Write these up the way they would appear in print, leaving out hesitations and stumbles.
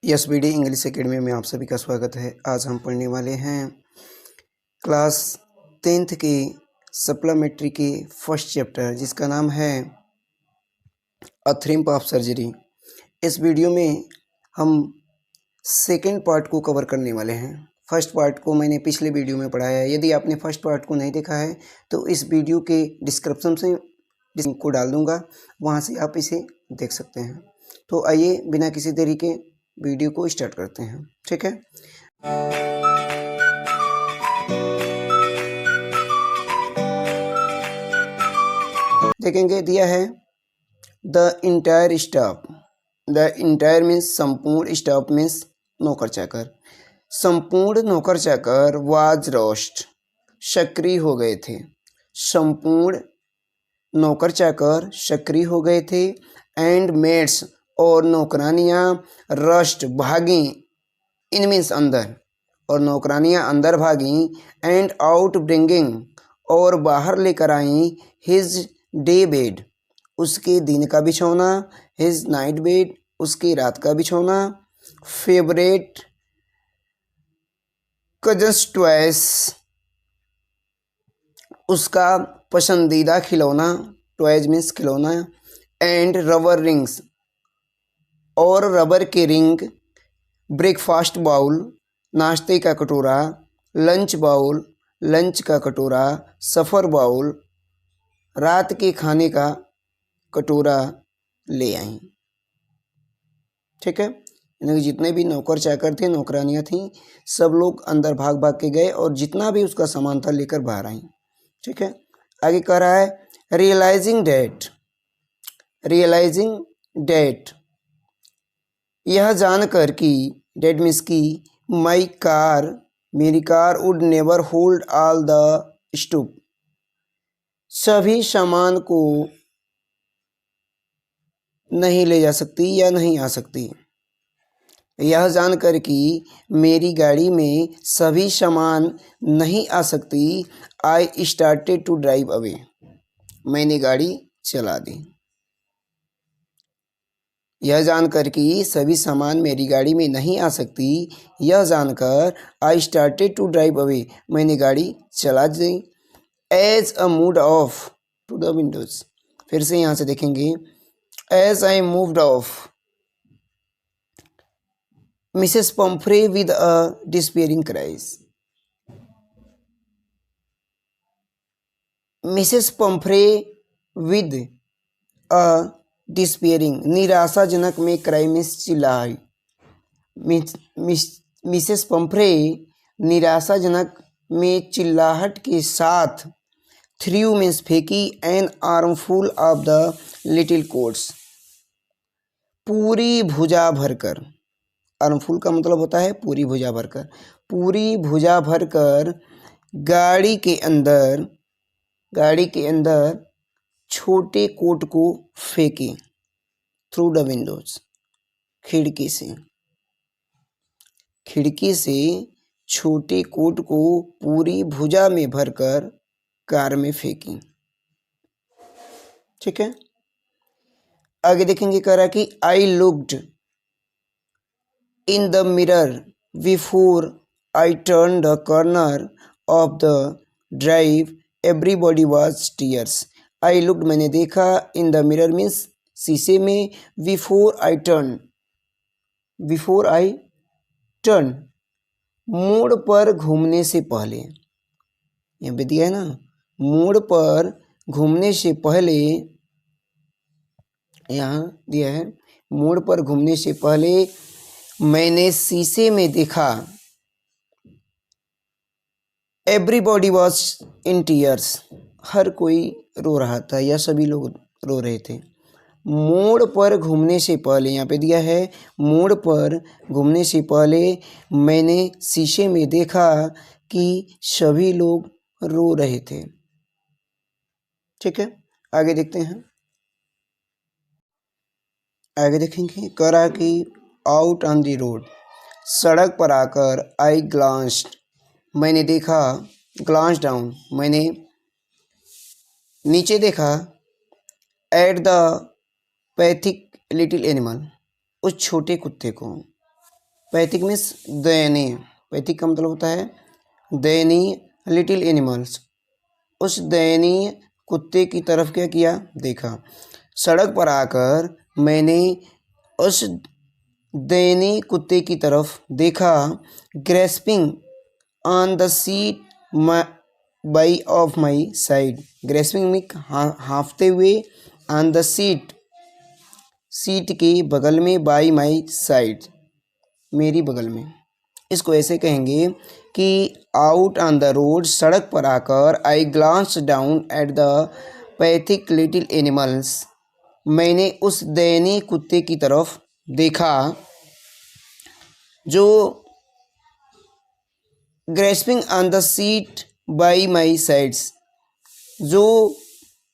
Yes B D English academy में आप सभी का स्वागत है। आज हम पढ़ने वाले हैं क्लास 10th के सप्लीमेंट्री के फर्स्ट चैप्टर, जिसका नाम है अ थ्रिम्प ऑफ सर्जरी। इस वीडियो में हम सेकेंड पार्ट को कवर करने वाले हैं। फर्स्ट पार्ट को मैंने पिछले वीडियो में पढ़ाया है। यदि आपने फर्स्ट पार्ट को नहीं देखा है तो इस वीडियो के डिस्क्रिप्शन से लिंक को डाल दूंगा, वहाँ से आप इसे देख सकते हैं। तो आइए बिना किसी देरी के वीडियो को स्टार्ट करते हैं। ठीक है, देखेंगे दिया है the entire staff. The entire means संपूर्ण, स्टाफ मीन्स नौकर चाकर। संपूर्ण नौकर चाकर वाज रोस्ट, सक्रिय हो गए थे। संपूर्ण नौकर चाकर सक्रिय हो गए थे। एंड मेड्स और नौकरानियाँ रस्ट भागी, इन मीन्स अंदर, और नौकरानियाँ अंदर भागी। एंड आउट ब्रिंगिंग और बाहर लेकर आई हिज डे बेड, उसके दिन का बिछौना। हिज नाइट बेड, उसकी रात का बिछौना। फेवरेट कजन्स टॉयस, उसका पसंदीदा खिलौना। टॉयज मीन्स खिलौना। एंड रबर रिंग्स और रबर के रिंग। ब्रेकफास्ट बाउल, नाश्ते का कटोरा। लंच बाउल, लंच का कटोरा। सफ़र बाउल, रात के खाने का कटोरा ले आई। ठीक है, यानी कि जितने भी नौकर चाकर थे, नौकरानियाँ थीं, सब लोग अंदर भाग भाग के गए और जितना भी उसका सामान था लेकर बाहर आई। ठीक है, आगे कह रहा है रियलाइजिंग डैट। रियलाइजिंग डैट, यह जानकर कि, डैट मीन्स की, माई कार, मेरी car would never hold all the stoop, सभी सामान को नहीं ले जा सकती या नहीं आ सकती। यह जानकर कि मेरी गाड़ी में सभी सामान नहीं आ सकती, I started to drive away, मैंने गाड़ी चला दी। यह जानकर कि सभी सामान मेरी गाड़ी में नहीं आ सकती, यह जानकर I started to drive away, मैंने गाड़ी चला दी। As a mood of to the windows, फिर से यहाँ से देखेंगे। As I moved off Mrs Pumphrey with a despairing cries, Mrs Pumphrey with a despairing, निराशाजनक में क्राई मीन्स चिल्लाई। मिसेस पम्फ्रे निराशाजनक में चिल्लाहट के साथ, थ्रू मीन्स फेंकी, an armful of the little coats, पूरी भुजा भरकर। आर्मफुल का मतलब होता है पूरी भुजा भरकर। पूरी भुजा भरकर गाड़ी के अंदर छोटे कोट को फेंके। थ्रू द विंडोज, खिड़की से छोटे कोट को पूरी भुजा में भरकर कार में फेंकी। ठीक है, आगे देखेंगे, कह रहा कि I looked in the mirror before I turn the corner of the drive, everybody was tears. I looked, मैंने देखा, इन द मिरर मीन्स शीशे में, बिफोर आई टर्न, मोड़ पर घूमने से पहले, यहाँ पे दिया है ना, मोड़ पर घूमने से पहले, यहाँ दिया है मोड़ पर घूमने से पहले मैंने शीशे में देखा। एवरीबॉडी वॉज इन टीयर्स, हर कोई रो रहा था या सभी लोग रो रहे थे। मोड़ पर घूमने से पहले, यहाँ पे दिया है मोड़ पर घूमने से पहले मैंने शीशे में देखा कि सभी लोग रो रहे थे। ठीक है, आगे देखते हैं। आगे देखेंगे, करा कि आउट ऑन द रोड, सड़क पर आकर, आई ग्लांस्ड, मैंने देखा, ग्लांस डाउन, मैंने नीचे देखा, eight the pathetic little animal, उस छोटे कुत्ते को। पैथिक मीन्स दयनीय, पैथिक का मतलब होता है दयनीय। लिटिल एनिमल्स, उस दयनीय कुत्ते की तरफ क्या किया, देखा। सड़क पर आकर मैंने उस दयनीय कुत्ते की तरफ देखा। Grasping on the seat by of my side, grasping में हाँफते हुए, ऑन द सीट सीट के बगल में, बाई माई साइड मेरी बगल में। इसको ऐसे कहेंगे कि आउट ऑन द रोड, सड़क पर आकर, I glance down at the pathetic little animals, मैंने उस दयनीय कुत्ते की तरफ देखा जो grasping on the seat by my sides, जो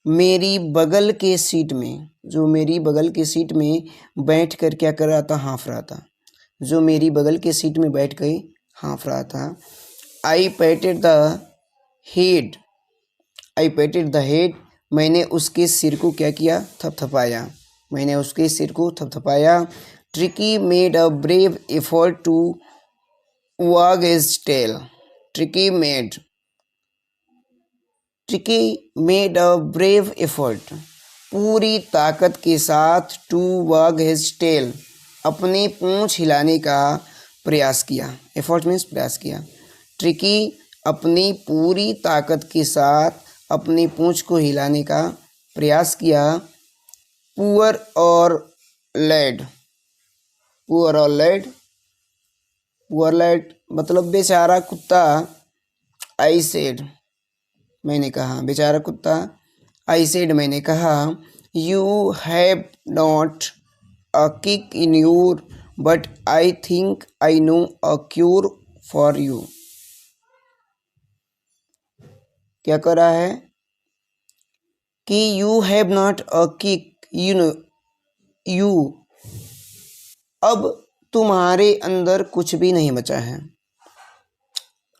मेरी बगल के सीट में, जो मेरी बगल के सीट में बैठ कर क्या कर रहा था, हाँफ रहा था, जो मेरी बगल के सीट में बैठ कर हाँफ रहा था। I patted the head, I patted the head, मैंने उसके सिर को क्या किया, थपथपाया, मैंने उसके सिर को थपथपाया। Tricki made a brave effort to wag his tail, Tricki made a brave effort, पूरी ताकत के साथ, टू wag his tail, अपनी पूंछ हिलाने का प्रयास किया। एफर्ट मीन्स प्रयास किया। ट्रिकी अपनी पूरी ताकत के साथ अपनी पूंछ को हिलाने का प्रयास किया। पुअर और लैड, पुअर और लैड, पुअर लैड मतलब बेचारा कुत्ता। आई सेड, मैंने कहा, बेचारा कुत्ता। आई सेड, मैंने कहा। You have not a kick in your, but I think I know a cure for you. क्या कर रहा है कि you have not a kick, you know, you, अब तुम्हारे अंदर कुछ भी नहीं बचा है,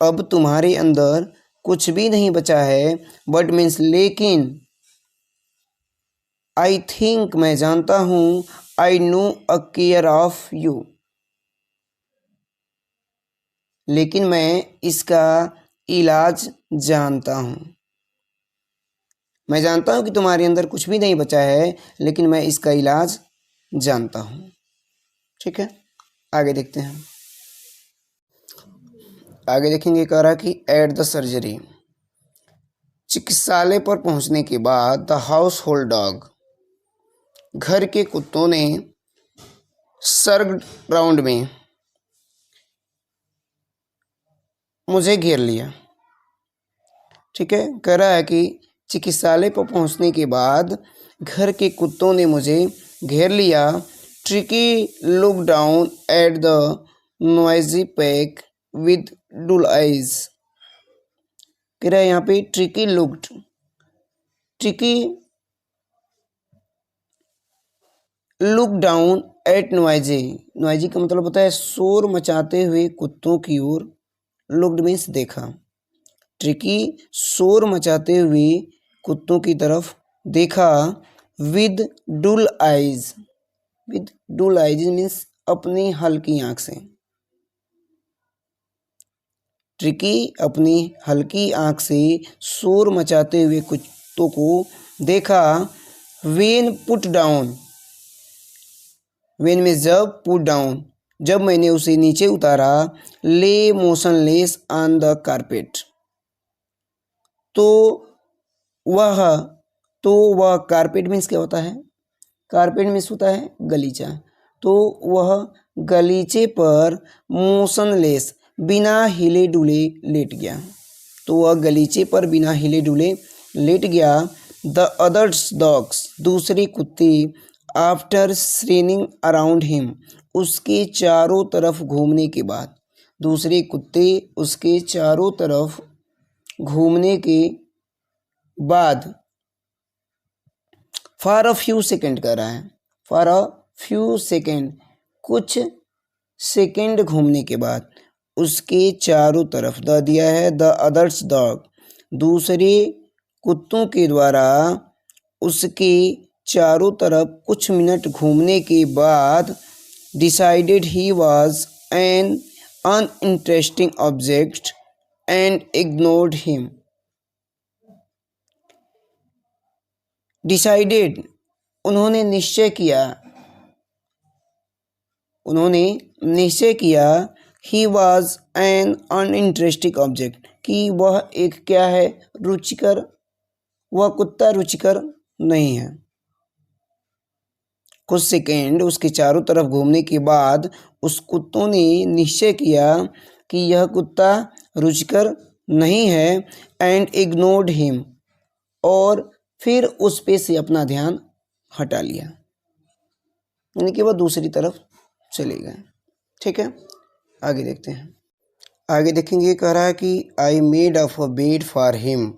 अब तुम्हारे अंदर कुछ भी नहीं बचा है। बट मीन्स लेकिन, आई थिंक मैं जानता हूँ, I know a care of you, लेकिन मैं इसका इलाज जानता हूँ। मैं जानता हूँ कि तुम्हारे अंदर कुछ भी नहीं बचा है, लेकिन मैं इसका इलाज जानता हूँ। ठीक है, आगे देखते हैं। आगे देखेंगे, कह रहा कि एट द सर्जरी, चिकित्सालय पर पहुंचने के बाद, द हाउस होल्ड डॉग, घर के कुत्तों ने, सर्ग राउंड में मुझे घेर लिया। ठीक है, कह रहा है कि चिकित्सालय पर पहुंचने के बाद घर के कुत्तों ने मुझे घेर लिया। Tricki look down at the noisy pack with dull eyes, कह रहा है यहाँ पे Tricki looked, Tricki look down at noisy, noisy का मतलब होता है शोर मचाते हुए कुत्तों की ओर। लुक्ड मीन्स देखा। ट्रिकी शोर मचाते हुए कुत्तों की तरफ देखा। With dull eyes, with dull eyes means अपनी हल्की आंख से। ट्रिकी अपनी हल्की आंख से शोर मचाते हुए कुत्तों को देखा। वेन पुट डाउन, वेन में जब, पुट डाउन जब मैंने उसे नीचे उतारा। ले मोशनलेस ऑन द कारपेट, तो वह कारपेट मीन्स क्या होता है, कारपेट मीन्स होता है गलीचा, तो वह गलीचे पर मोशनलेस बिना हिले डुले लेट गया, तो वह गलीचे पर बिना हिले डुले लेट गया। द अदर्स डॉग्स, दूसरे कुत्ते, आफ्टर श्रेनिंग अराउंड हिम, उसके चारों तरफ घूमने के बाद, दूसरे कुत्ते उसके चारों तरफ घूमने के बाद, फॉर अ फ्यू सेकेंड कर रहा है, फॉर अ फ्यू सेकेंड, कुछ सेकेंड घूमने के बाद, उसके चारों तरफ, द दिया है द अदर्स डॉग, दूसरे कुत्तों के द्वारा उसके चारों तरफ कुछ मिनट घूमने के बाद, decided he was an uninteresting object and ignored him. Decided, उन्होंने निश्चय किया he was an uninteresting object, कि वह एक क्या है, रुचिकर, वह कुत्ता रुचिकर नहीं है। कुछ सेकेंड उसके चारों तरफ घूमने के बाद उस कुत्तों ने निश्चय किया कि यह कुत्ता रुचिकर नहीं है एंड इग्नोर्ड हिम, और फिर उस पे से अपना ध्यान हटा लिया, यानी कि वह दूसरी तरफ चले गए। ठीक है, आगे देखते हैं। आगे देखेंगे, कह रहा है कि I made a bed for him,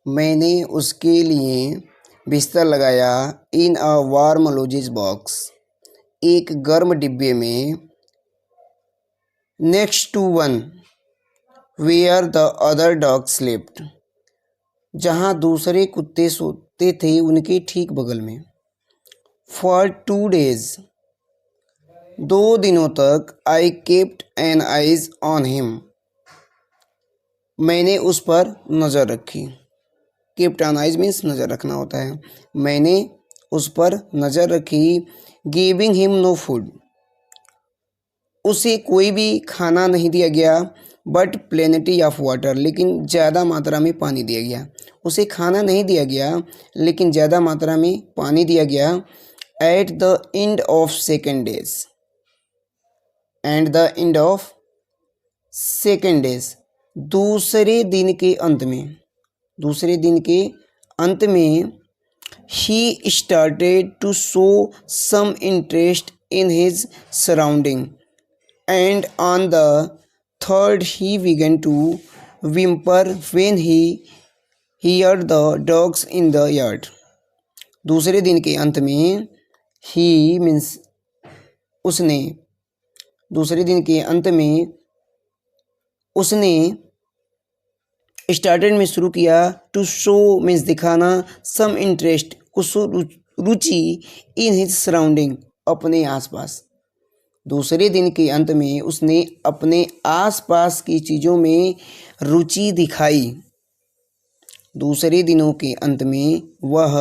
मैंने उसके लिए बिस्तर लगाया in a warm lodges box, एक गर्म डिब्बे में, next to one where the other dog slept, जहाँ दूसरे कुत्ते सोते थे उनके ठीक बगल में। फॉर 2 days, 2 दिनों तक, I kept an eyes on him, मैंने उस पर नज़र रखी। कीप्ट एन आइज मीन्स नज़र रखना होता है। मैंने उस पर नज़र रखी। गिविंग हिम नो फूड, उसे कोई भी खाना नहीं दिया गया, बट प्लेनिटी ऑफ वाटर, लेकिन ज़्यादा मात्रा में पानी दिया गया। उसे खाना नहीं दिया गया लेकिन ज़्यादा मात्रा में पानी दिया गया। At the end of second days, and the end of second days, दूसरे दिन के अंत में, दूसरे दिन के अंत में, he started to show some interest in his surrounding, and on the third he began to whimper when he heard the dogs in the yard. दूसरे दिन के अंत में, he means उसने, दूसरे दिन के अंत में उसने स्टार्टेड में शुरू किया, टू शो मीन्स दिखाना, सम इंटरेस्ट कुछ रुचि, इन हिज सराउंडिंग अपने आसपास। दूसरे दिन के अंत में उसने अपने आसपास की चीज़ों में रुचि दिखाई। दूसरे दिनों के अंत में वह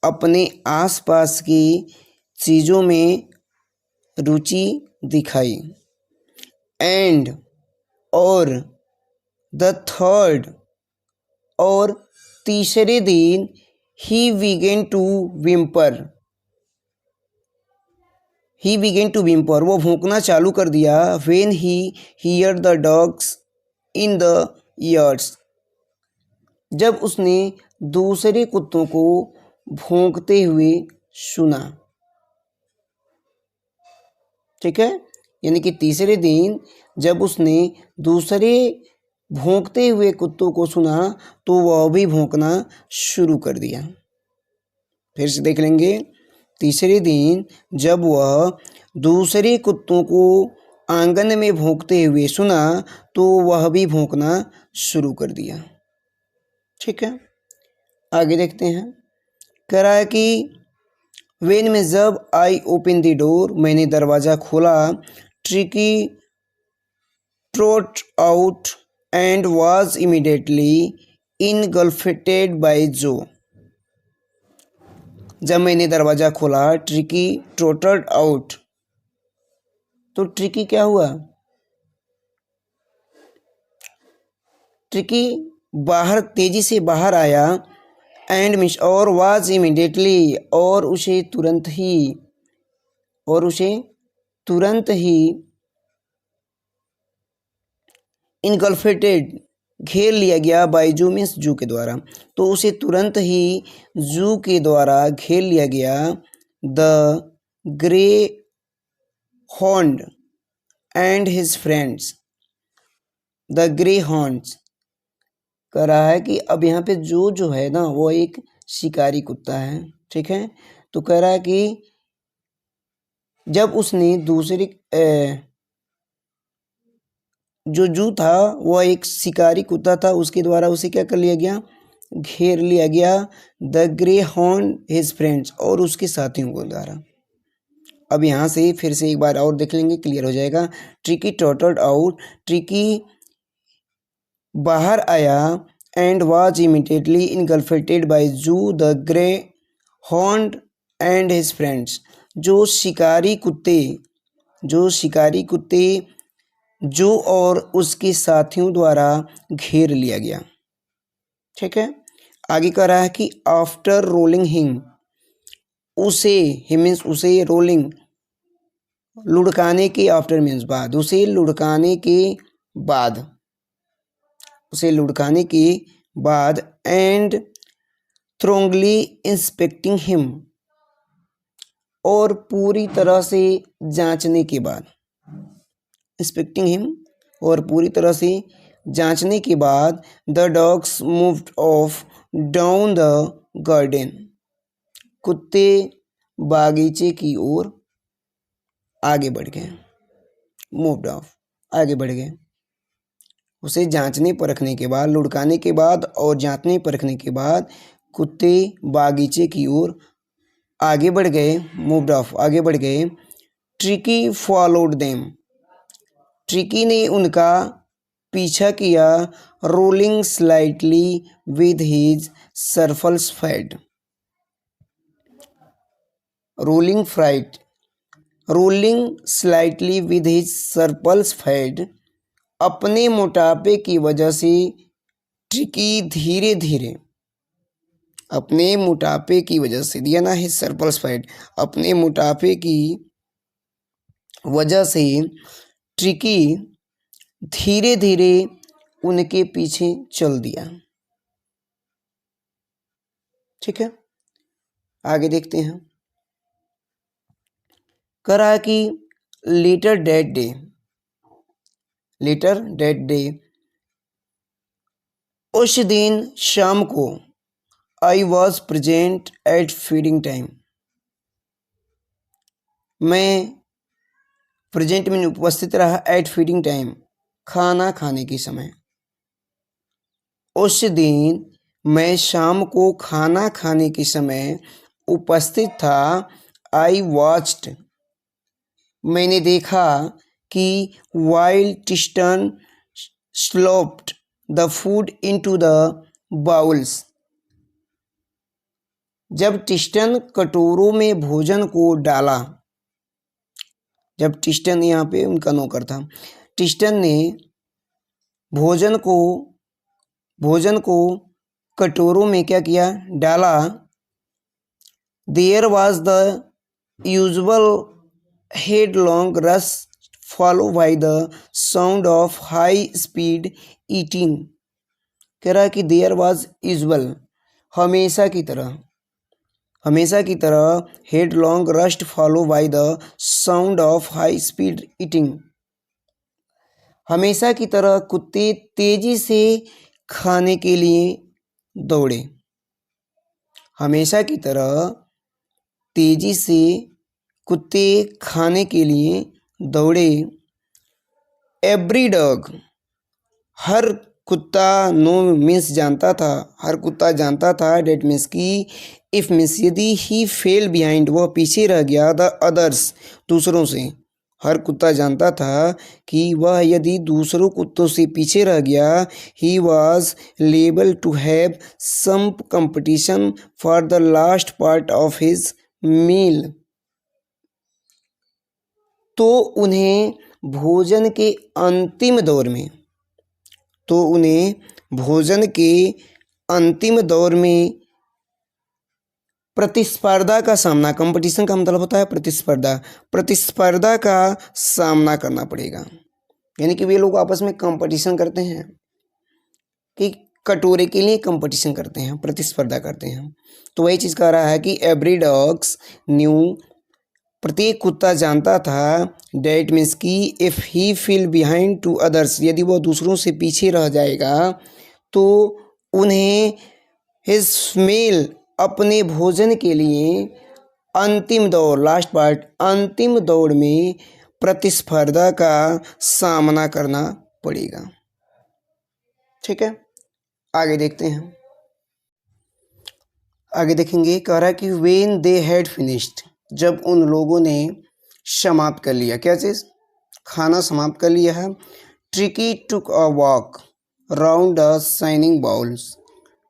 अपने आसपास की चीज़ों में रुचि दिखाई। एंड, और, द थर्ड, और तीसरे दिन, ही बिगेन टू विम्पर, वो भौंकना चालू कर दिया। When he here the dogs in the yards, जब उसने दूसरे कुत्तों को भौंकते हुए सुना। ठीक है, यानी कि तीसरे दिन जब उसने दूसरे भौंकते हुए कुत्तों को सुना तो वह भी भौंकना शुरू कर दिया। फिर से देख लेंगे, तीसरे दिन जब वह दूसरे कुत्तों को आंगन में भौंकते हुए सुना तो वह भी भौंकना शुरू कर दिया। ठीक है, आगे देखते हैं। कह रहा है कि वेन में जब आई ओपन द डोर, मैंने दरवाज़ा खोला, tricky trout out and was immediately engulfed by जो, जब मैंने दरवाज़ा खोला, ट्रिकी ट्रोटेड आउट, तो ट्रिकी क्या हुआ, ट्रिकी बाहर, तेजी से बाहर आया। एंड मिस, और was immediately, और उसे तुरंत ही इनगल्फेटेड, घेर लिया गया, बाय जू मीन्स जू के द्वारा, तो उसे तुरंत ही जू के द्वारा घेर लिया गया। The grey horned and his friends, the grey horns, कह रहा है कि अब यहाँ पे जो है ना वो एक शिकारी कुत्ता है। ठीक है, तो कह रहा है कि जब उसने दूसरे जो जू था वह एक शिकारी कुत्ता था, उसके द्वारा उसे क्या कर लिया गया, घेर लिया गया। The grey horn his friends, और उसके साथियों को द्वारा। अब यहाँ से फिर से एक बार और देख लेंगे, क्लियर हो जाएगा। ट्रिकी टॉटर्ड आउट, ट्रिकी बाहर आया एंड वाज इमीडिएटली इनगल्फेटेड बाय जू the grey horned and his friends. जो शिकारी कुत्ते जो और उसके साथियों द्वारा घेर लिया गया। ठीक है, आगे कह रहा है कि आफ्टर रोलिंग हिम, उसे मीन्स उसे रोलिंग लुढ़काने के, आफ्टर मीन्स बाद, उसे लुढ़काने के बाद एंड थ्रोंगली इंस्पेक्टिंग हिम, और पूरी तरह से जांचने के बाद, इंस्पेक्टिंग हिम और पूरी तरह से जांचने के बाद, the dogs moved of down the garden, कुत्ते बागीचे की ओर आगे बढ़ गए। मूव्ड ऑफ, आगे बढ़ गए। उसे जांचने परखने के बाद, लुढ़काने के बाद और जांचने परखने के बाद कुत्ते बागीचे की ओर आगे बढ़ गए। मूव्ड ऑफ, आगे बढ़ गए। ट्रिकी फॉलोड देम, ट्रिकी ने उनका पीछा किया। Rolling slightly with his surplus fat, rolling slightly with his surplus fat, अपने मोटापे की वजह से ट्रिकी धीरे धीरे, अपने मोटापे की वजह से, दिया ना हिज सर्पल्स फैड, अपने मोटापे की वजह से ट्रिकी धीरे धीरे उनके पीछे चल दिया। ठीक है, आगे देखते हैं। कह रहा है कि लेटर डेट डे, उस दिन शाम को, I was present at feeding time, मैं प्रेजेंट में उपस्थित रहा, एट फीडिंग टाइम, खाना खाने के समय। उस दिन मैं शाम को खाना खाने के समय उपस्थित था। आई वॉच्ड, मैंने देखा कि while Tristan sloped the food into the bowls, जब टिस्टन कटोरों में भोजन को डाला, जब टिस्टन यहाँ पे उनका नौकर था, टिस्टन ने भोजन को कटोरों में क्या किया, डाला। There was the usual headlong rush follow by the sound of high speed eating. कह रहा है कि देयर वॉज यूजुअल, हमेशा की तरह headlong rush follow by the sound of high speed eating, हमेशा की तरह कुत्ते तेजी से खाने के लिए दौड़े। हमेशा की तरह तेजी से कुत्ते खाने के लिए दौड़े। एवरी डॉग, हर कुत्ता, नो मीन्स जानता था, हर कुत्ता जानता था, डेट मीन्स की, इफ मीन्स यदि, ही फेल बिहाइंड, वह पीछे रह गया, द अदर्स, दूसरों से। हर कुत्ता जानता था कि वह यदि दूसरों कुत्तों से पीछे रह गया, he was able to have some competition for the last part of his meal, तो उन्हें भोजन के अंतिम दौर में प्रतिस्पर्धा का सामना, कंपटीशन का मतलब होता है प्रतिस्पर्धा का सामना करना पड़ेगा। यानी कि वे लोग आपस में कंपटीशन करते हैं, कि कटोरे के लिए कंपटीशन करते हैं, प्रतिस्पर्धा करते हैं। तो वही चीज़ कह रहा है कि एवरी डॉग्स न्यू, प्रत्येक कुत्ता जानता था, डेट मीन्स की, if he feel behind to others, यदि वह दूसरों से पीछे रह जाएगा तो उन्हें हिज मील, अपने भोजन के लिए अंतिम दौर, लास्ट पार्ट, अंतिम दौड़ में प्रतिस्पर्धा का सामना करना पड़ेगा। ठीक है, आगे देखते हैं। आगे देखेंगे, कह रहा है कि व्हेन दे हैड फिनिश्ड, जब उन लोगों ने समाप्त कर लिया। क्या चीज़? खाना समाप्त कर लिया है। Tricky took a walk round the shining bowls.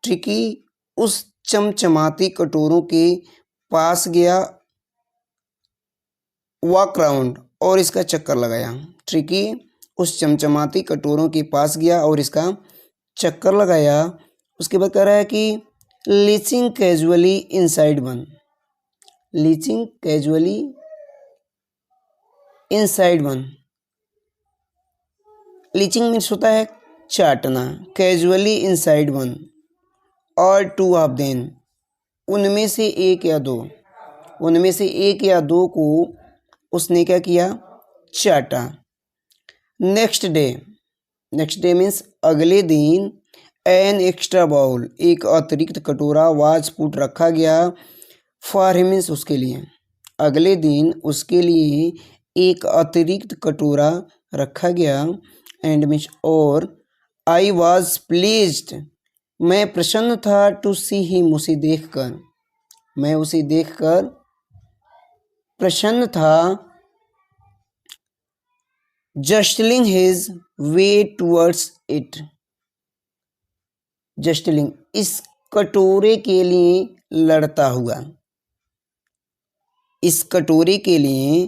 Tricky उस चमचमाती कटोरों के पास गया, वॉक राउंड और इसका चक्कर लगाया। ट्रिकी उस चमचमाती कटोरों के पास गया और इसका चक्कर लगाया। उसके बाद कह रहा है कि leaching casually inside one. Leaching casually inside one. Leaching means होता है चाटना, कैजुअली इनसाइड वन और टू ऑफ देम, उनमें से एक या दो, उनमें से एक या दो को उसने क्या किया? चाटा। Next day, next day means अगले दिन, एन एक्स्ट्रा बाउल, एक अतिरिक्त कटोरा, वाज पुट रखा गया, फॉर हिम मीन्स उसके लिए, अगले दिन उसके लिए एक अतिरिक्त कटोरा रखा गया, एंड मीन्स और, आई वॉज प्लीज्ड, मैं प्रसन्न था, टू सी हिम, उसे देखकर, मैं उसे देखकर प्रसन्न था, जस्टलिंग हिज वे टूवर्ड्स इट। जस्टलिंग, इस कटोरे के लिए लड़ता हुआ, इस कटोरे के लिए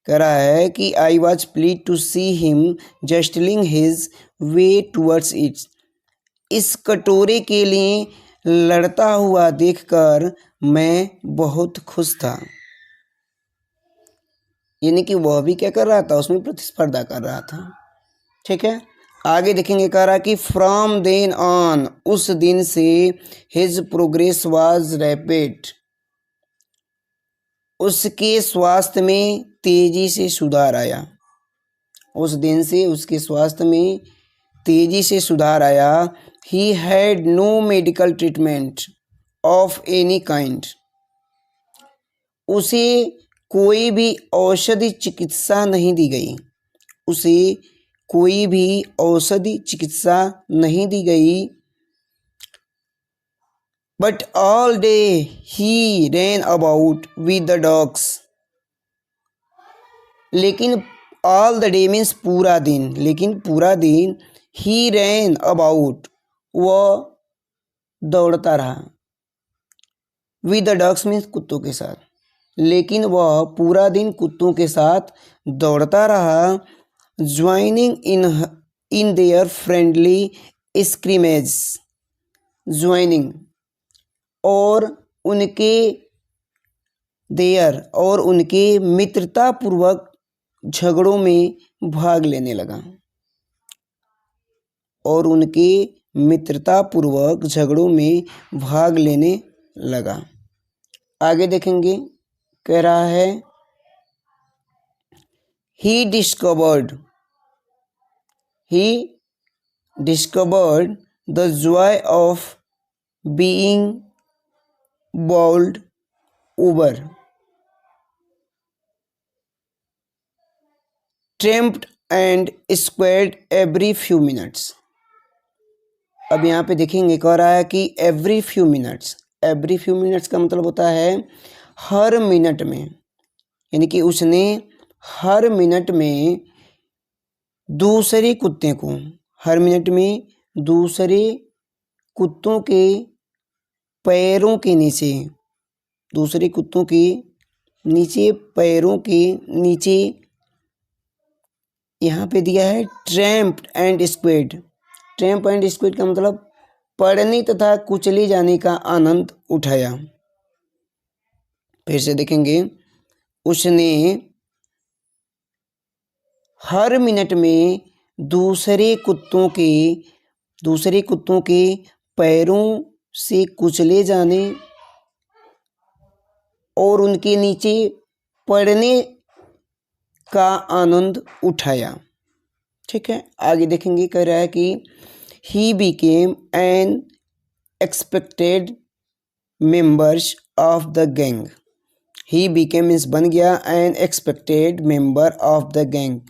कह रहा है कि I was pleased to see him jostling his way towards it. इस कटोरे के लिए लड़ता हुआ देखकर मैं बहुत खुश था। यानी कि वह भी क्या कर रहा था? उसमें प्रतिस्पर्धा कर रहा था। ठीक है, आगे देखेंगे। कह रहा कि फ्रॉम देन ऑन, उस दिन से, हिज प्रोग्रेस वाज रैपिड, उसके स्वास्थ्य में तेजी से सुधार आया। उस दिन से उसके स्वास्थ्य में तेजी से सुधार आया। He had no medical treatment of any kind, उसे कोई भी औषधि चिकित्सा नहीं दी गई, उसे कोई भी औषधि चिकित्सा नहीं दी गई। But all day he ran about with the dogs, लेकिन ऑल द डे मीन्स पूरा दिन, लेकिन पूरा दिन, ही रैन अबाउट, वह दौड़ता रहा, विद द डॉग्स मीन्स कुत्तों के साथ, लेकिन वह पूरा दिन कुत्तों के साथ दौड़ता रहा। Joining in their friendly स्क्रीमेज, joining और उनके, देयर और उनके मित्रतापूर्वक झगड़ों में भाग लेने लगा, और उनके मित्रतापूर्वक झगड़ों में भाग लेने लगा। आगे देखेंगे। कह रहा है he discovered the joy of being bowled over, tramped and squared every few minutes. अब यहाँ पे देखेंगे। कह रहा है कि every few minutes, every few minutes का मतलब होता है हर मिनट में, यानी कि उसने हर मिनट में दूसरे कुत्ते को, हर मिनट में दूसरे कुत्तों के पैरों के नीचे, दूसरे कुत्तों के नीचे, पैरों के नीचे, यहाँ पे दिया है tramped and squad. Tramp and squad का मतलब पड़ने तथा कुचले जाने का आनंद उठाया। फिर से देखेंगे। उसने हर मिनट में दूसरे कुत्तों के पैरों से कुचले जाने और उनके नीचे पड़ने का आनंद उठाया। ठीक है, आगे देखेंगे। कह रहा है कि he became an expected members of the gang. He became means बन गया, N expected member of the gang,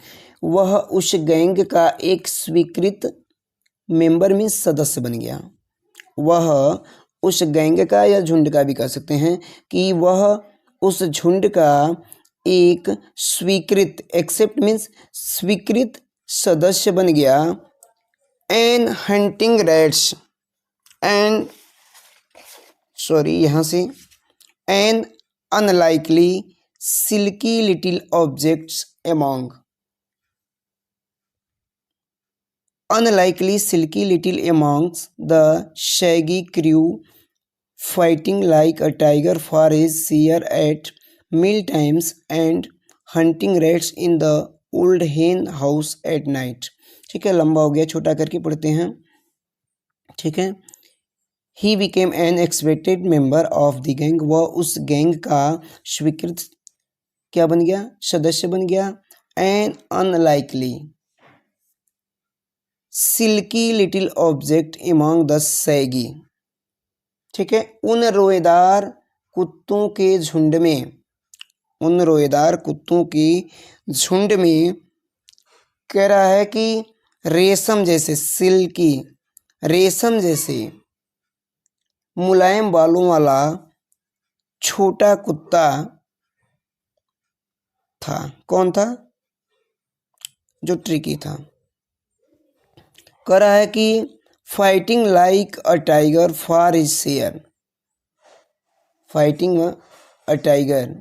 वह उस गैंग का एक स्वीकृत मेंबर मीन्स सदस्य बन गया। वह उस गैंग का या झुंड का भी कह सकते हैं कि वह उस झुंड का एक स्वीकृत, एक्सेप्ट मीन्स स्वीकृत सदस्य बन गया। एन हंटिंग रैट्स एंड यहाँ से an unlikely silky little objects among, unlikely silky little amongst the shaggy crew, fighting like a tiger for his share at meal times and hunting rats in the old hen house at night। ठीक है, लंबा हो गया, छोटा करके पढ़ते हैं। ठीक है, he became an expected member of the gang, वह उस गैंग का स्वीकृत क्या बन गया, सदस्य बन गया। An unlikely silky little object among the shaggy. ठीक है, उन रोएदार कुत्तों के झुंड में, उन रोएदार कुत्तों के झुंड में कह रहा है कि रेशम जैसे, सिल्की रेशम जैसे मुलायम बालों वाला छोटा कुत्ता था। कौन था? जो ट्रिकी था। कह रहा है कि fighting like a tiger for his share, fighting a tiger,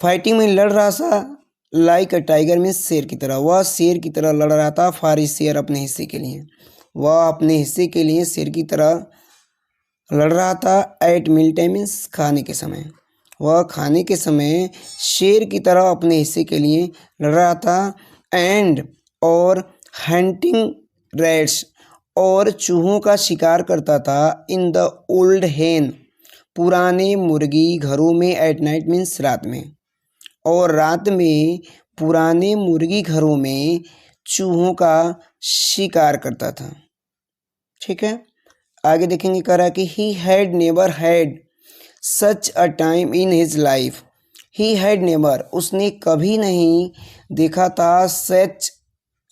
fighting में लड़ रहा था, लाइक अ टाइगर में शेर की तरह, वह शेर की तरह लड़ रहा था। फॉर हिज शेयर अपने हिस्से के लिए, वह अपने हिस्से के लिए शेर की तरह लड़ रहा था। एट मील टाइम मीन्स खाने के समय, वह खाने के समय शेर की तरह अपने हिस्से के लिए लड़ रहा था। एंड और हंटिंग रैट्स और चूहों का शिकार करता था। इन द ओल्ड हेन पुराने मुर्गी घरों में, एट नाइट मीन्स रात में, और रात में पुराने मुर्गी घरों में चूहों का शिकार करता था। ठीक है, आगे देखेंगे। कह रहा कि he had never had such a time in his life, he had never उसने कभी नहीं देखा था, such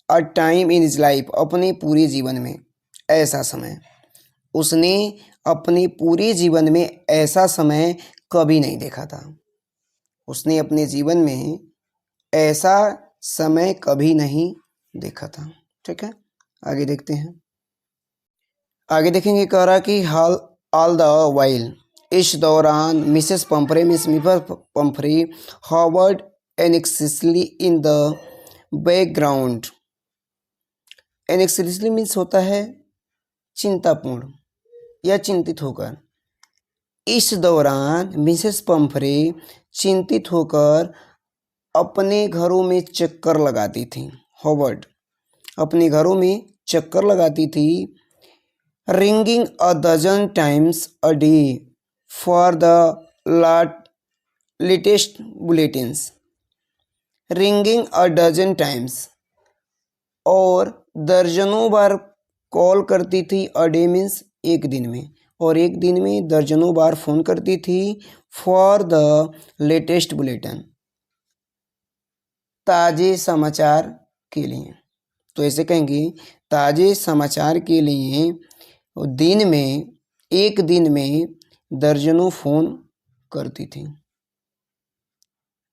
a time in his life अपने पूरे जीवन में ऐसा समय, उसने अपने पूरे जीवन में ऐसा समय कभी नहीं देखा था, उसने अपने जीवन में ऐसा समय कभी नहीं देखा था। ठीक है, आगे देखते हैं। आगे देखेंगे। कह रहा कि हाल ऑल द वाइल, इस दौरान मिसेस पंफ्रे मिस मिफर Pumphrey hovered anxiously in the background. Anxiously means होता है चिंतापूर्ण या चिंतित होकर। इस दौरान मिसेस पंफ्रे चिंतित होकर अपने घरों में चक्कर लगाती थी। हॉवर्ड अपने घरों में चक्कर लगाती थी। Ringing a dozen times a day for the latest bulletins, ringing a dozen times, और दर्जनों बार कॉल करती थी। अ डे मीन्स एक दिन में, और एक दिन में दर्जनों बार फ़ोन करती थी। फॉर द लेटेस्ट बुलेटिन, ताज़े समाचार के लिए। तो ऐसे कहेंगे, ताज़े समाचार के लिए दिन में, एक दिन में दर्जनों फ़ोन करती थी।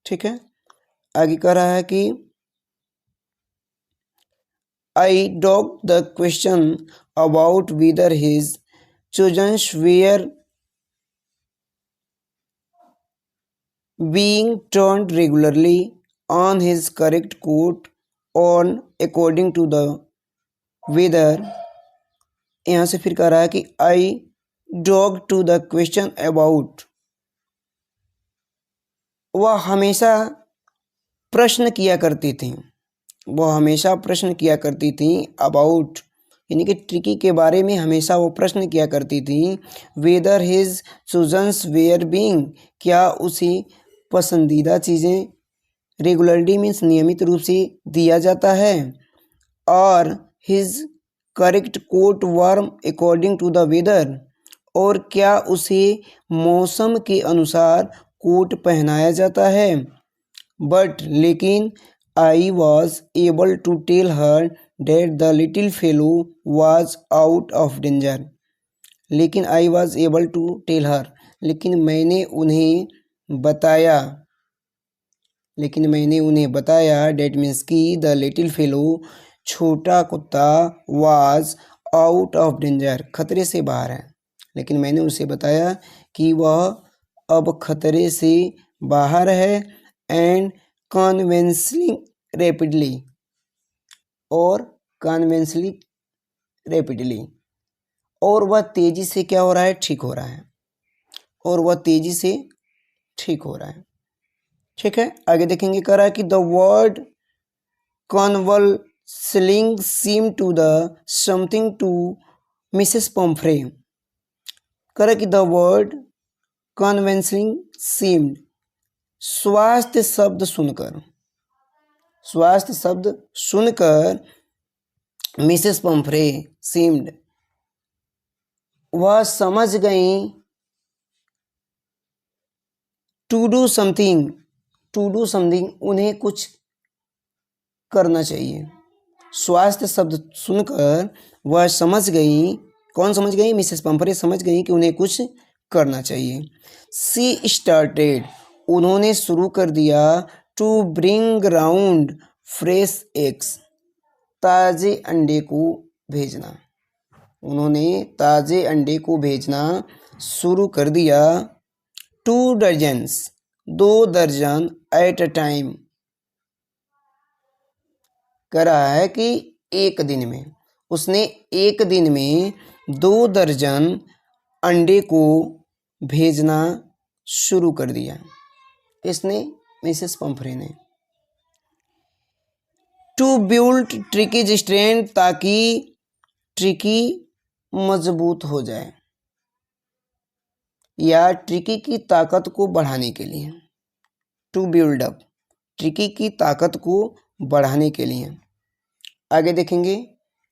ठीक है, आगे कह रहा है कि आई डॉग the question about whether his chosens were being turned regularly on his correct coat on according to the weather। यहाँ से फिर कह रहा है कि आई डॉग टू द क्वेश्चन अबाउट, वह हमेशा प्रश्न किया करती थी, वह हमेशा प्रश्न किया करती थी। अबाउट यानी कि ट्रिकी के बारे में हमेशा वो प्रश्न किया करती थी। वेदर हिज चूजन्स वेयर बीइंग, क्या उसी पसंदीदा चीज़ें रेगुलरली मीन्स नियमित रूप से दिया जाता है। और his correct coat warm according to the weather, और क्या उसे मौसम के अनुसार कोट पहनाया जाता है। बट लेकिन I was able to tell her that the little fellow was out of danger, लेकिन I was able to tell her, लेकिन मैंने उन्हें बताया, लेकिन मैंने उन्हें बताया, डेट मीन्स कि द लिटिल फेलो, छोटा कुत्ता, वाज आउट ऑफ डेंजर, खतरे से बाहर है, लेकिन मैंने उसे बताया कि वह अब खतरे से बाहर है, एंड कन्वेंसली रैपिडली, और कन्वेंसली रैपिडली, और वह तेजी से क्या हो रहा है, ठीक हो रहा है, और वह तेजी से ठीक हो रहा है। ठीक है, आगे देखेंगे, कह रहा है कि the word convulsing seem to the something to Mrs Pumphrey, कह रहा है कि द वर्ड कन्वेंसिंग सीम्ड, स्वास्थ्य शब्द सुनकर, स्वास्थ्य शब्द सुनकर मिसेस पम्फ्रे सीम्ड, वह समझ गई, to do something, to do something, उन्हें कुछ करना चाहिए। स्वास्थ्य शब्द सुनकर वह समझ गई, कौन समझ गई, मिसेस पम्फ्रे समझ गई कि उन्हें कुछ करना चाहिए। सी स्टार्टेड, उन्होंने शुरू कर दिया, to bring round fresh eggs, ताज़े अंडे को भेजना, उन्होंने ताज़े अंडे को भेजना शुरू कर दिया, 2 दर्जन्स, 2 दर्जन, एट अ टाइम, कह रहा है कि एक दिन में, उसने एक दिन में 2 दर्जन अंडे को भेजना शुरू कर दिया, इसने, मिसेस पम्फ्रे ने। टू बिल्ड ट्रिकी स्ट्रेंथ, ताकि ट्रिकी मजबूत हो जाए, या ट्रिकी की ताकत को बढ़ाने के लिए, टू बिल्ड अप, ट्रिकी की ताकत को बढ़ाने के लिए। आगे देखेंगे,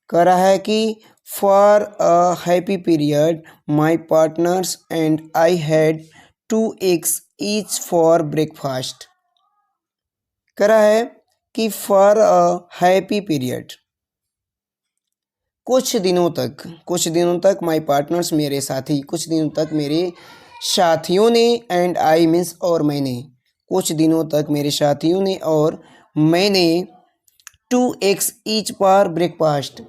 कह रहा है कि for a happy period my partners and I had 2 eggs each for breakfast, कह रहा है कि फॉर अ हैप्पी पीरियड, कुछ दिनों तक माई पार्टनर्स, मेरे साथी, कुछ दिनों तक मेरे साथियों ने, एंड आई मीन्स, और मैंने, कुछ दिनों तक मेरे साथियों ने और मैंने, 2 eggs ईच फॉर ब्रेकफास्ट,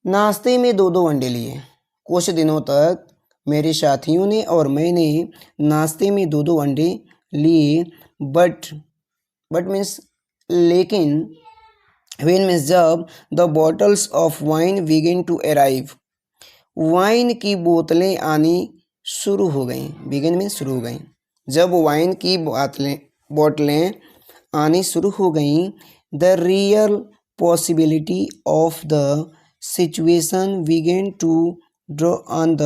नाश्ते में 2 अंडे लिए, कुछ दिनों तक मेरे साथियों ने और मैंने नाश्ते में 2 अंडे लिए, बट मीन्स लेकिन, व्हेन मीन्स जब, the bottles of wine begin to arrive, wine की बोतलें आनी शुरू हो गईं, बिगिन मीन्स शुरू हो गईं, जब वाइन की बोतलें आनी शुरू हो गईं, the real possibility of the situation begin to draw on the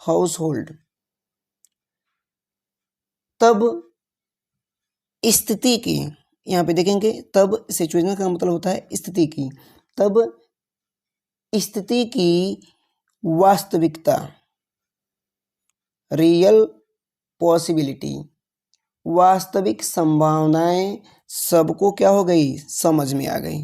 household, तब स्थिति की, यहाँ पे देखेंगे, तब सिचुएशन का मतलब होता है स्थिति की, तब स्थिति की वास्तविकता, रियल पॉसिबिलिटी, वास्तविक संभावनाएं सबको क्या हो गई, समझ में आ गई।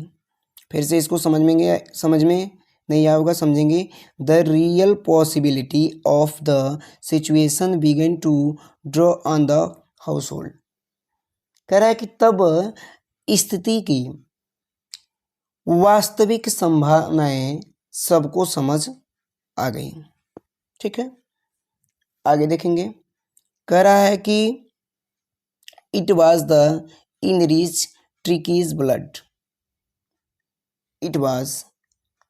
फिर से इसको समझ में नहीं आया होगा, समझेंगे, the real possibility of the situation began to draw on the household, कह रहा है कि तब स्थिति की वास्तविक संभावनाएं सबको समझ आ गई। ठीक है, आगे देखेंगे, कह रहा है कि it was the enrich ट्रिकीज blood, it was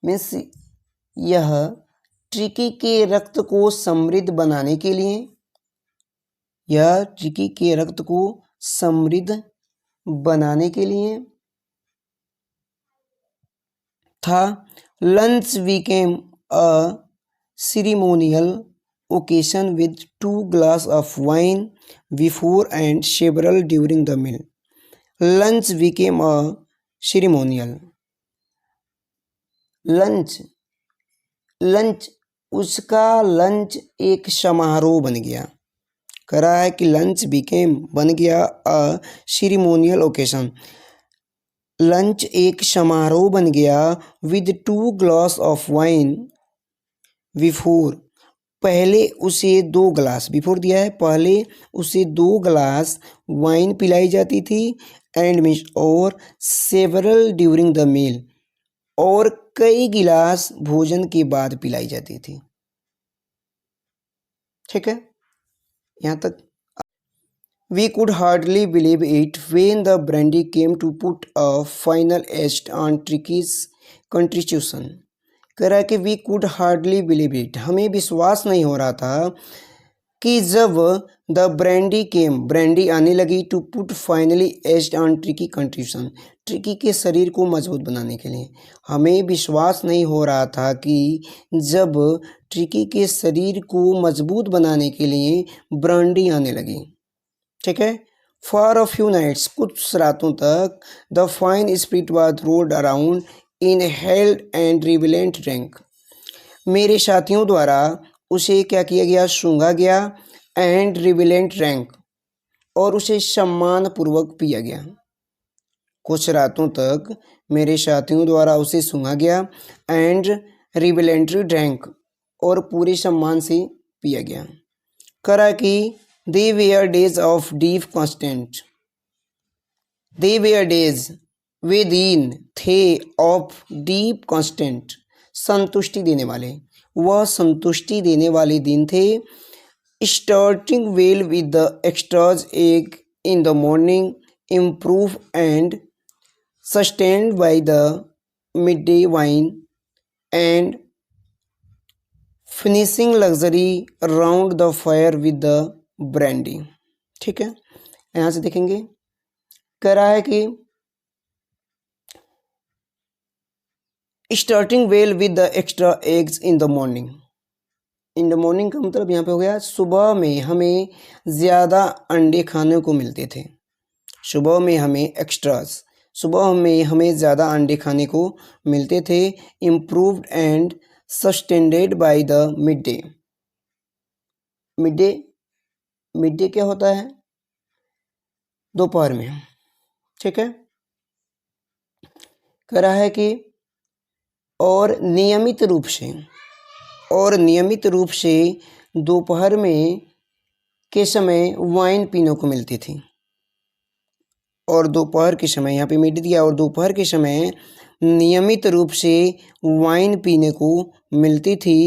means, यह ट्रिकी के रक्त को समृद्ध बनाने के लिए, यह ट्रिकी के रक्त को समृद्ध बनाने के लिए था। Lunch became a ceremonial occasion with 2 glass of wine before and several during the meal. Lunch became a ceremonial. Lunch उसका लंच एक समारोह बन गया, कह रहा है कि लंच बिकेम बन गया अ सेरिमोनियल ओकेशन, लंच एक समारोह बन गया with 2 glass of wine before, पहले उसे 2 ग्लास, बिफोर दिया है, पहले उसे 2 ग्लास वाइन पिलाई जाती थी एंड मीन्स और सेवरल ड्यूरिंग द मील, और कई गिलास भोजन के बाद पिलाई जाती थी। ठीक है, यहाँ तक। We could hardly believe it when the brandy came to put a final edge on Tricky's constitution. कह रहा है कि we could hardly believe it, हमें विश्वास नहीं हो रहा था कि जब द ब्रांडी केम, ब्रांडी आने लगी, to put finally aged on Tricki contribution, Tricki के शरीर को मजबूत बनाने के लिए, हमें विश्वास नहीं हो रहा था कि जब ट्रिकी के शरीर को मजबूत बनाने के लिए ब्रांडी आने लगी। ठीक है, फॉर अ फ्यू नाइट्स, कुछ रातों तक, the fine spirit was road around in held and relevant rank, मेरे साथियों द्वारा उसे क्या किया गया, सूंघा गया, एंड रिविलेंट रैंक, और उसे सम्मानपूर्वक पिया गया। कुछ रातों तक मेरे साथियों द्वारा उसे सूंघा गया एंड रिविलेंट्री ड्रैंक, और पूरे सम्मान से पिया गया। करा कि they were days of deep constant, they were days, वे दिन थे, ऑफ डीप कॉन्स्टेंट, संतुष्टि देने वाले, वह संतुष्टि देने वाले दिन थे। Starting well with the extras egg in the morning, improve and sustained by the mid day wine, and finishing luxury round the fire with the brandy. ठीक है, यहाँ से देखेंगे, कह रहा है कि starting well with the extra eggs in the morning, in the morning का मतलब यहाँ पे हो गया सुबह में हमें ज़्यादा अंडे खाने को मिलते थे, सुबह में हमें एक्स्ट्रास, सुबह में हमें ज़्यादा अंडे खाने को मिलते थे। Improved and sustained by the mid day, mid day, mid day क्या होता है, दोपहर में। ठीक है, कह रहा है कि और नियमित रूप से, और नियमित रूप से दोपहर में के समय वाइन पीने को मिलती थी, और दोपहर के समय, यहाँ पे मिड दिया, और दोपहर के समय नियमित रूप से वाइन पीने को मिलती थी।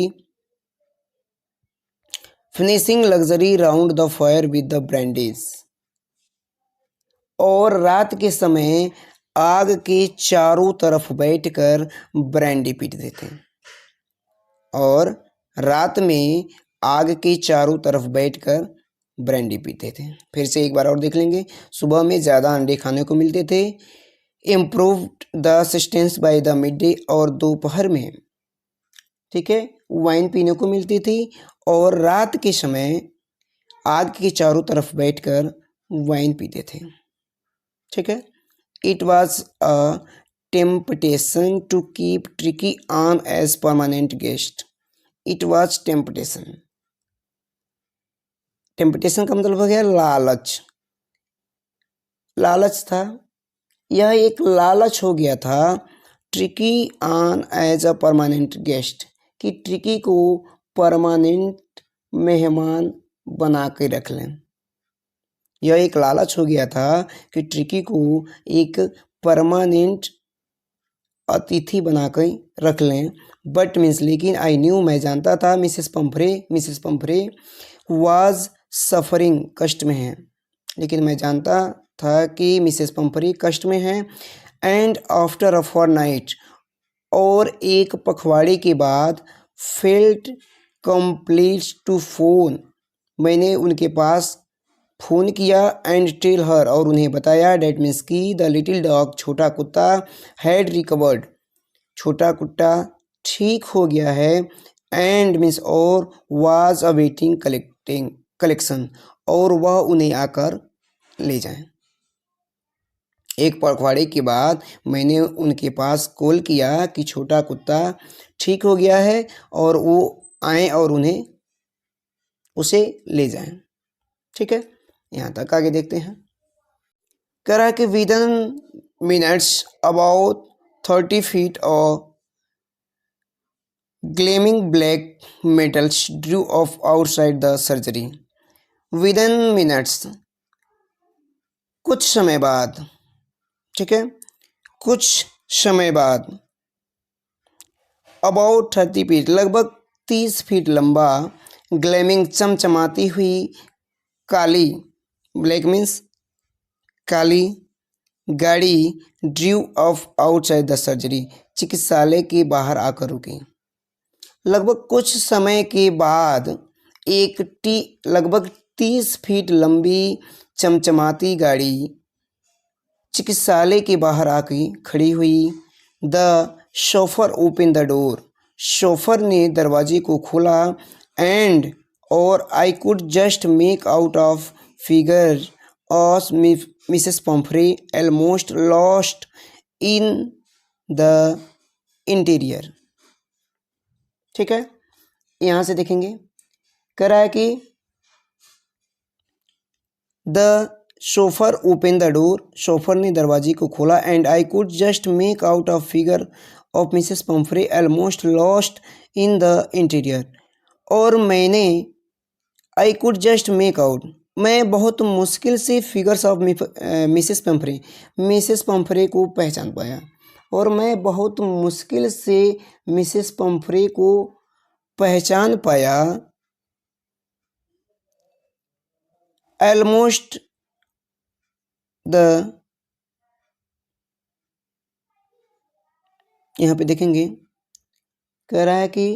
Finishing luxury round the fire with the brandies, और रात के समय आग के चारों तरफ बैठकर ब्रांडी पीते थे, और रात में आग के चारों तरफ बैठकर ब्रांडी पीते थे। फिर से एक बार और देख लेंगे, सुबह में ज़्यादा अंडे खाने को मिलते थे, improved the sustains by the mid day, और दोपहर में, ठीक है, वाइन पीने को मिलती थी, और रात के समय आग के चारों तरफ बैठकर वाइन पीते थे। ठीक है, it was a temptation to keep Tricki on as permanent guest, it was temptation, temptation का मतलब हो गया लालच, लालच था, यह एक लालच हो गया था Tricki on as a permanent guest, कि ट्रिकी को परमानेंट मेहमान बना के रख लें। यह एक लालच हो गया था कि ट्रिकी को एक परमानेंट अतिथि बना कर रख लें। बट मीन्स, लेकिन आई न्यू, मैं जानता था, मिसेस पंफ्रे वाज सफरिंग, कष्ट में है, लेकिन मैं जानता था कि मिसेस पंफ्रे कष्ट में हैं। एंड आफ्टर अ फॉरनाइट, और एक पखवाड़े के बाद, फेल्ट कंप्लीट टू फोन, मैंने उनके पास फ़ोन किया, एंड टेल हर, और उन्हें बताया, डेट मीन्स की द लिटिल डॉग, छोटा कुत्ता, हैड रिकवर्ड, छोटा कुत्ता ठीक हो गया है, एंड मीन्स और, वाज अवेटिंग कलेक्शन, और वह उन्हें आकर ले जाएं। एक पखवाड़े के बाद मैंने उनके पास कॉल किया कि छोटा कुत्ता ठीक हो गया है, और वो आए और उन्हें उसे ले जाएं। ठीक है, यहाँ तक आगे देखते हैं। कह रहा है कि विदिन मिनट्स अबाउट 30 feet और gleaming black metals Drew of outside the surgery within minutes. कुछ समय बाद, ठीक है, कुछ समय बाद, अबाउट 30 फीट, लगभग 30 फीट लंबा, ग्लेमिंग चमचमाती हुई काली, ब्लैक मीन्स काली गाड़ी Drew of outside the surgery, चिकित्सालय के बाहर आकर रुकी। लगभग कुछ समय के बाद एक लगभग 30 फीट लंबी चमचमाती गाड़ी चिकित्सालय के बाहर आके खड़ी हुई। The chauffeur open the door, chauffeur ने दरवाजे को खोला। एंड और I could just make out of figure of Mrs Pomfrey almost lost in the interior. ठीक है, यहाँ से देखेंगे, कह रहा है कि the chauffeur open the door, chauffeur ने दरवाजे को खोला। And I could just make out of figure of Mrs Pomfrey almost lost in the interior. और मैंने I could just make out, मैं बहुत मुश्किल से फिगर्स ऑफ मिसेस पम्फ्रे को पहचान पाया। और मैं बहुत मुश्किल से मिसेस पम्फ्रे को पहचान पाया। ऑलमोस्ट द, यहाँ पे देखेंगे, कह रहा है कि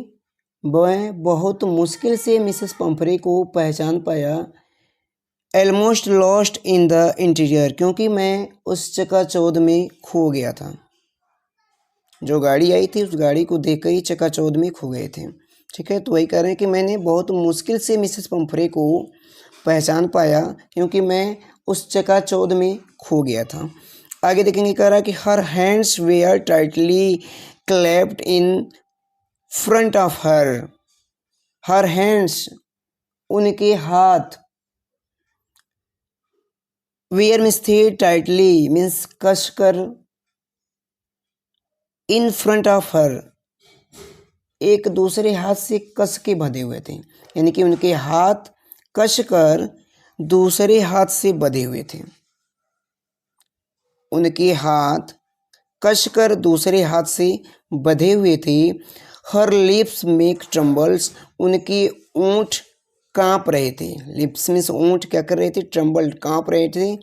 मैं बहुत मुश्किल से मिसेस पम्फ्रे को पहचान पाया। Almost lost in the interior, क्योंकि मैं उस चकाचौंध में खो गया था। जो गाड़ी आई थी उस गाड़ी को देखकर ही चकाचौंध में खो गए थे। ठीक है, तो वही कह रहे हैं कि मैंने बहुत मुश्किल से मिसेस पम्फ्रे को पहचान पाया क्योंकि मैं उस चकाचौंध में खो गया था। आगे देखेंगे, कह रहा है कि her hands were tightly clasped in front of her. Her hands, उनके हाथ, वेयर मीन्स थे, टाइटली मीन्स कसकर, इन फ्रंट ऑफ हर, एक दूसरे हाथ से कस के बंधे हुए थे, यानी कि उनके हाथ कसकर दूसरे हाथ से बंधे हुए थे। उनके हाथ कसकर दूसरे हाथ से बंधे हुए थे। हर लिप्स मेक ट्रम्बल्स, उनके ओंठ कांप रहे थे। लिप्स मीन्स ओंठ क्या कर रहे थे? ट्रम्बल, कांप रहे थे।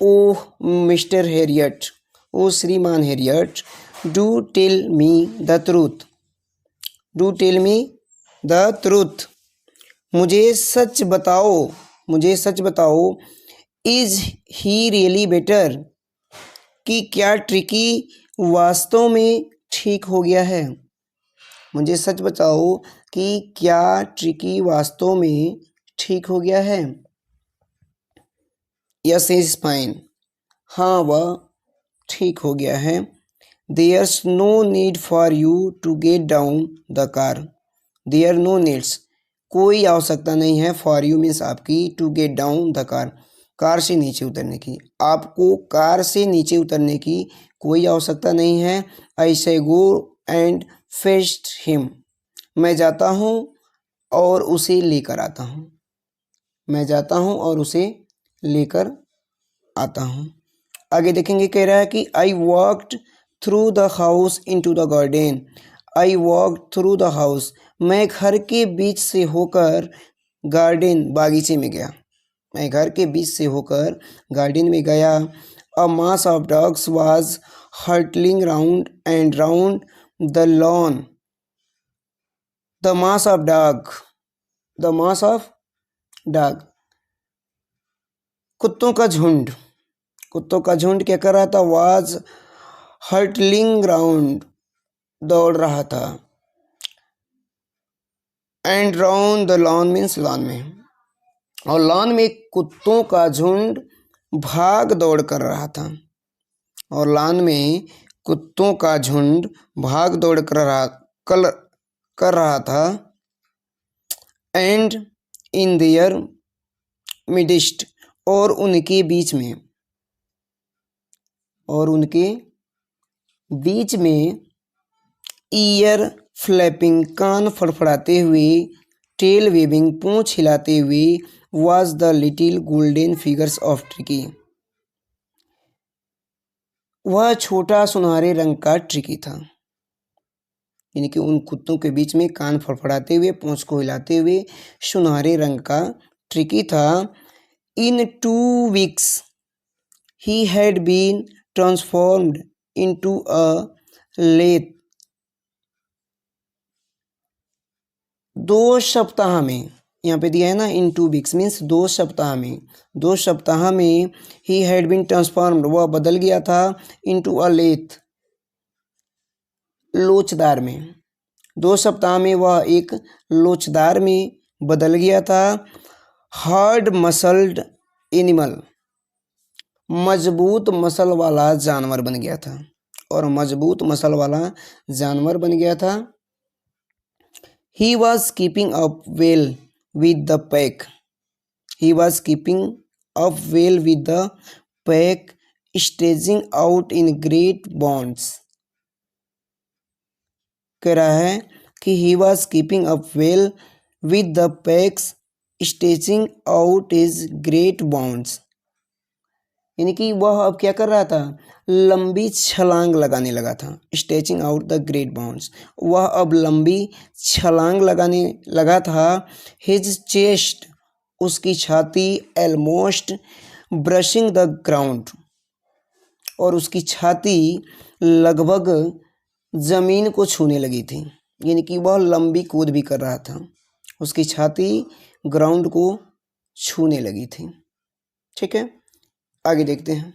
ओह मिस्टर हैरियट, ओ श्रीमान Herriot, do tell me the truth, do tell me the truth, मुझे सच बताओ, मुझे सच बताओ। इज ही रियली बेटर, कि क्या ट्रिकी वास्तव में ठीक हो गया है? मुझे सच बताओ कि क्या ट्रिकी वास्तव में ठीक हो गया है? यस इज फाइन, हाँ वह ठीक हो गया है। There's no need for you to get down the car, there no needs, कोई आवश्यकता नहीं है, फॉर यू मीन्स आपकी, to get down the car, car से नीचे उतरने की, आपको कार से नीचे उतरने की कोई आवश्यकता नहीं है। आई से गो एंड फेस्ट हिम, मैं जाता हूँ और उसे लेकर आता हूँ, मैं जाता हूँ और उसे लेकर आता हूँ। आगे देखेंगे, कह रहा है कि I walked through the house into the garden, I walked through the house, मैं घर के बीच से होकर गार्डन, बागीचे में गया, मैं घर के बीच से होकर गार्डन में गया। A mass of dogs was hurtling round and round the lawn, the mass of dog, the mass of dog, कुत्तों का झुंड, कुत्तों का झुंड क्या कर रहा था? वाज हर्टलिंग राउंड, दौड़ रहा था। And round the lawn means lawn में, और लॉन में कुत्तों का झुंड भाग दौड़ कर रहा था, और लॉन में कुत्तों का झुंड भाग दौड़ कर रहा था। एंड इन देयर मिडिस्ट, और उनके बीच में, और उनके बीच में, ईयर फ्लैपिंग कान फड़फड़ाते हुए, टेल वेविंग पूंछ हिलाते हुए, was the little golden figures of tricky. वह छोटा सुनहरे रंग का ट्रिकी था, यानी कि उन कुत्तों के बीच में कान फड़फड़ाते हुए, पूंछ को हिलाते हुए सुनहरे रंग का ट्रिकी था। इन 2 weeks he had been transformed into a lathe। 2 सप्ताह में, यहाँ पे दिया है ना, इन 2 weeks मीन्स 2 सप्ताह में, 2 सप्ताह में ही हैड बीन ट्रांसफॉर्म्ड, वह बदल गया था, इनटू अ लेथ, लोचदार में। 2 सप्ताह में वह एक लोचदार में बदल गया था। हार्ड मसल्ड एनिमल, मजबूत मसल वाला जानवर बन गया था, और मजबूत मसल वाला जानवर बन गया था। He was keeping up well with the pack. He was keeping up well with the pack, stretching out in great bounds। कह रहा है कि he was keeping up well with the packs, stretching out his great bounds। यानी कि वह अब क्या कर रहा था, लंबी छलांग लगाने लगा था। Stretching out the great bounds, वह अब लंबी छलांग लगाने लगा था। हिज चेस्ट, उसकी छाती, एलमोस्ट ब्रशिंग द ग्राउंड, और उसकी छाती लगभग ज़मीन को छूने लगी थी, यानी कि वह लंबी कूद भी कर रहा था, उसकी छाती ग्राउंड को छूने लगी थी। ठीक है, आगे देखते हैं।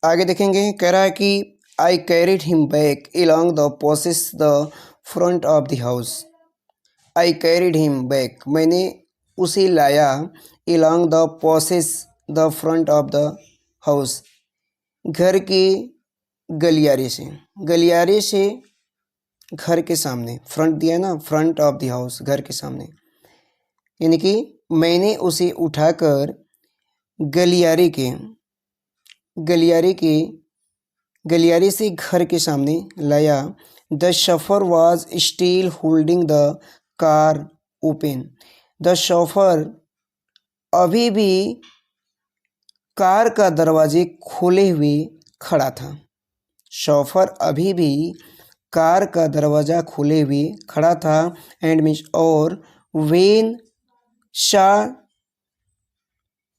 आगे देखेंगे, कह रहा है कि I carried him back along the passage the front of the house. I carried him back, मैंने उसे लाया, along the passage the front of the house, घर के गलियारे से, गलियारे से घर के सामने, फ्रंट दिया ना, फ्रंट ऑफ द हाउस, घर के सामने, यानी कि मैंने उसे उठाकर गलियारे से घर के सामने लाया। The chauffeur was still holding the car open. The chauffeur अभी भी कार का दरवाजे खोले हुए खड़ा था। शॉफर अभी भी कार का दरवाज़ा खोले हुए खड़ा था। एंड मीन्स और, when saw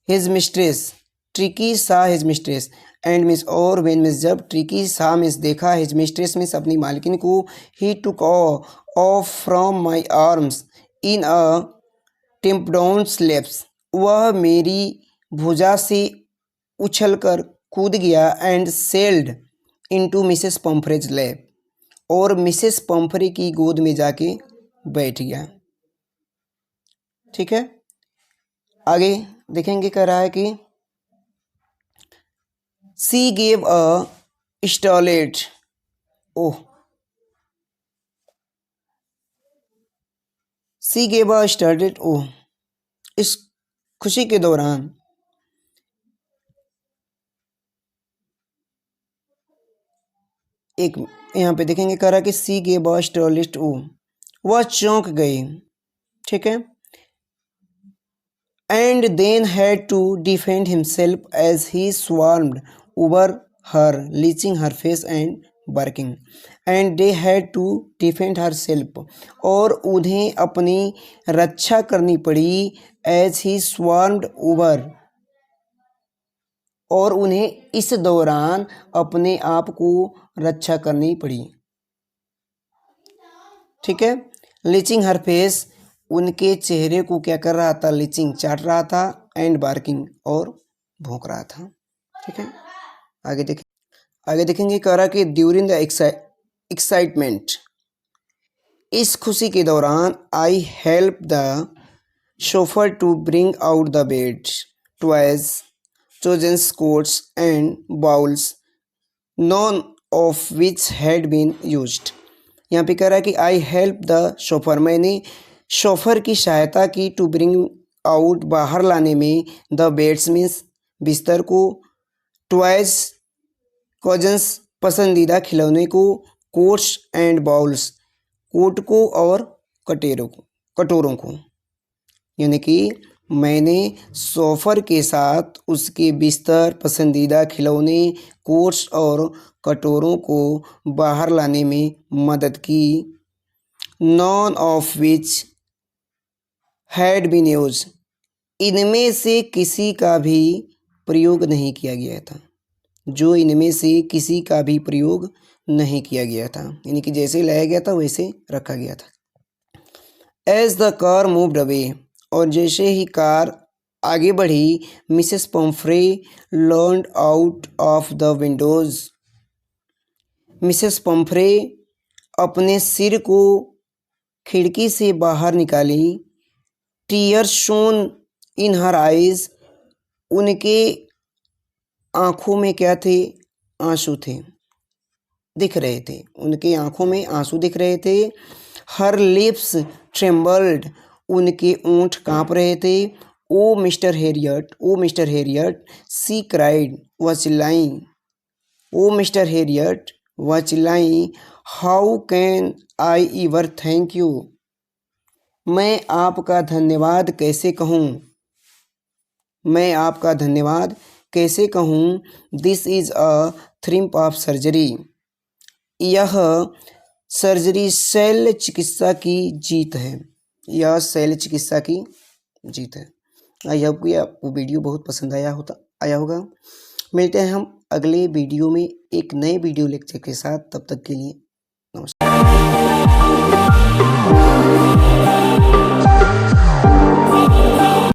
his mistress, Tricki saw his mistress, and miss और, वेन मिस जब, ट्रिकी सा मिस देखा, हिज मिस्ट्रेस मिस अपनी मालकिन को, he took off from my arms in a टिम्पडाउन स्लेप्स, वह मेरी भुजा से उछलकर कूद गया। And sailed into Mrs Pumphrey's lap, और मिसेस पम्फ्रे की गोद में जाके बैठ गया। ठीक है, आगे देखेंगे, कह रहा है कि सी gave a स्टॉलेट, oh, C gave a स्टॉलेट, ओह, इस खुशी के दौरान एक, यहाँ पे देखेंगे, कह रहा कि सी गेव अ स्टॉलेट, ओह, वह चौंक गई। ठीक है, and then had to defend himself as he swarmed over her, leeching her face and barking। and they had to defend herself, और उन्हें अपनी रक्षा करनी पड़ी, as he swarmed over, और उन्हें इस दौरान अपने आप को रक्षा करनी पड़ी। ठीक है, लीचिंग हर फेस, उनके चेहरे को क्या कर रहा था, लीचिंग चाट रहा था, एंड बार्किंग, और भौंक रहा था। ठीक है, आगे देखेंगे, कह रहा कि ड्यूरिंग द एक्साइटमेंट, इस खुशी के दौरान, I help the chauffeur to bring out the bed, toys, chosens coats and bowls, none of which had been used. यहाँ पे कह रहा है कि आई हेल्प द शोफर, मैंने शोफर की सहायता की, टू ब्रिंग आउट, बाहर लाने में, द बेड्स मीन्स बिस्तर को, टॉयज कॉजन्स पसंदीदा खिलौने को, कोट्स एंड बाउल्स कोट को और कटोरों को, यानी कि मैंने सोफर के साथ उसके बिस्तर, पसंदीदा खिलौने, कोट्स और कटोरों को बाहर लाने में मदद की। None of which had been use, इनमें से किसी का भी प्रयोग नहीं किया गया था, जो इनमें से किसी का भी प्रयोग नहीं किया गया था, यानी कि जैसे लाया गया था वैसे रखा गया था। As the car moved away, और जैसे ही कार आगे बढ़ी, Mrs Pumphrey leaned out of the windows, Mrs Pumphrey अपने सिर को खिड़की से बाहर निकाली। Tears shone in her eyes, उनके आँखों में क्या थे? आंसू थे, दिख रहे थे, उनके आँखों में आंसू दिख रहे थे। हर लिप्स ट्रेम्बल्ड, उनके ओंठ काँप रहे थे। ओ मिस्टर हैरियट, सी क्राइड, वह चिल्लाई। ओ मिस्टर हैरियट, वह चिल्लाई। How can I इवर thank you, मैं आपका धन्यवाद कैसे कहूँ? मैं आपका धन्यवाद कैसे कहूँ? This is a triumph of surgery, यह सर्जरी शल्य चिकित्सा की जीत है, यह शल्य चिकित्सा की जीत है। आई होप कि आपको वीडियो बहुत पसंद आया होगा। मिलते हैं हम अगले वीडियो में एक नए वीडियो लेक्चर के साथ, तब तक के लिए नमस्कार।